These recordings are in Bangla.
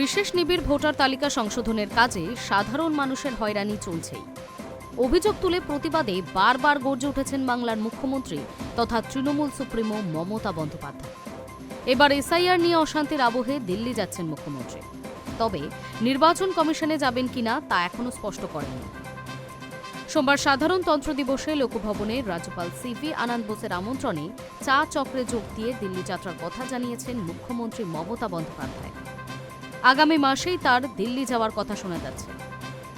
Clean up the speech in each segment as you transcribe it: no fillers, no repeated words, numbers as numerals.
বিশেষ নিবিড় ভোটার তালিকা সংশোধনের কাজে সাধারণ মানুষের হয়রানি চলছেই। অভিযোগ তুলে প্রতিবাদে বারবার গর্জে উঠেছেন বাংলার মুখ্যমন্ত্রী তথা তৃণমূল সুপ্রিমো মমতা বন্দ্যোপাধ্যায়। এবার এসআইআর নিয়ে অশান্তির আবহে দিল্লি যাচ্ছেন মুখ্যমন্ত্রী। তবে নির্বাচন কমিশনে যাবেন কিনা তা এখনো স্পষ্ট করেননি। সোমবার সাধারণতন্ত্র দিবসে লোকভবনে রাজ্যপাল সিভি আনন্দ বোসের আমন্ত্রণে চা চক্রে যোগ দিয়ে দিল্লি যাত্রার কথা জানিয়েছেন মুখ্যমন্ত্রী মমতা বন্দ্যোপাধ্যায়। আগামী মাসেই তার দিল্লি যাওয়ার কথা শোনা যাচ্ছে।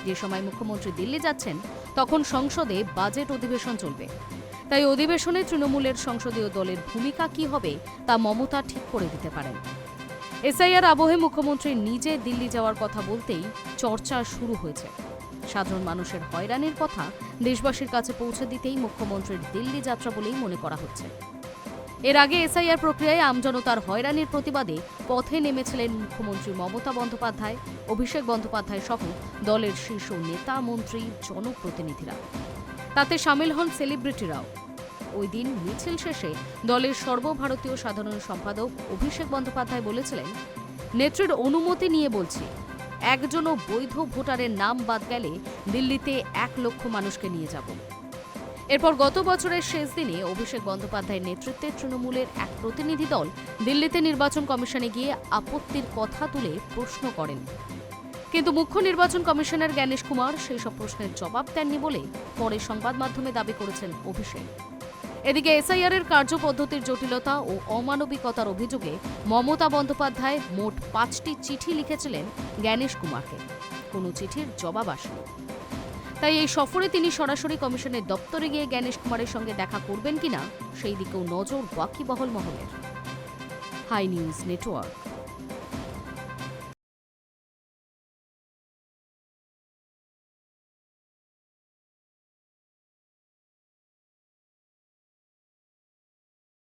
যে সময় মুখ্যমন্ত্রী দিল্লি যাচ্ছেন তখন সংসদে বাজেট অধিবেশন চলবে। তাই অধিবেশনে তৃণমূলের সংসদীয় দলের ভূমিকা কি হবে তা মমতা ঠিক করে দিতে পারেন। এসআইআর আবহে মুখ্যমন্ত্রী নিজে দিল্লি যাওয়ার কথা বলতেই চর্চা শুরু হয়েছে। সাধারণ মানুষের হয়রানির কথা দেশবাসীর কাছে পৌঁছে দিতেই মুখ্যমন্ত্রীর দিল্লি যাত্রা বলেই মনে করা হচ্ছে। এর আগে এসআইআর প্রক্রিয়ায় আমজনতার হয়রানির প্রতিবাদে পথে নেমেছিলেন মুখ্যমন্ত্রী মমতা বন্দ্যোপাধ্যায়, অভিষেক বন্দ্যোপাধ্যায় সহ দলের শীর্ষ নেতা, মন্ত্রী, জনপ্রতিনিধিরা। তাতে সামিল হন সেলিব্রিটিরাও। ওই দিন মিছিল শেষে দলের সর্বভারতীয় সাধারণ সম্পাদক অভিষেক বন্দ্যোপাধ্যায় বলেছিলেন, নেত্রীর অনুমতি নিয়ে বলছি, একজনও বৈধ ভোটারের নাম বাদ গেলে দিল্লিতে 1 লক্ষ মানুষকে নিয়ে যাব। এরপর গত বছরের শেষ দিনে অভিষেক বন্দ্যোপাধ্যায়ের নেতৃত্বে তৃণমূলের এক প্রতিনিধি দল দিল্লিতে নির্বাচন কমিশনে গিয়ে আপত্তির কথা তুলে প্রশ্ন করেন। কিন্তু মুখ্য নির্বাচন কমিশনার জ্ঞানেশ কুমার সেই সব প্রশ্নের জবাব দেননি বলে পরে সংবাদ মাধ্যমে দাবি করেছেন অভিষেক। এদিকে এসআইআর-এর কার্যপদ্ধতির জটিলতা ও অমানবিকতার অভিযোগে মমতা বন্দ্যোপাধ্যায় মোট 5টি চিঠি লিখেছিলেন জ্ঞানেশ কুমারকে। কোনো চিঠির জবাব আসেনি। তাই এই সফরে তিনি সরাসরি কমিশনের দপ্তরে গিয়ে জ্ঞানেশ কুমারের সঙ্গে দেখা করবেন কিনা সেই দিকেও নজর ওয়াকিবহাল মহলের। Hi news network.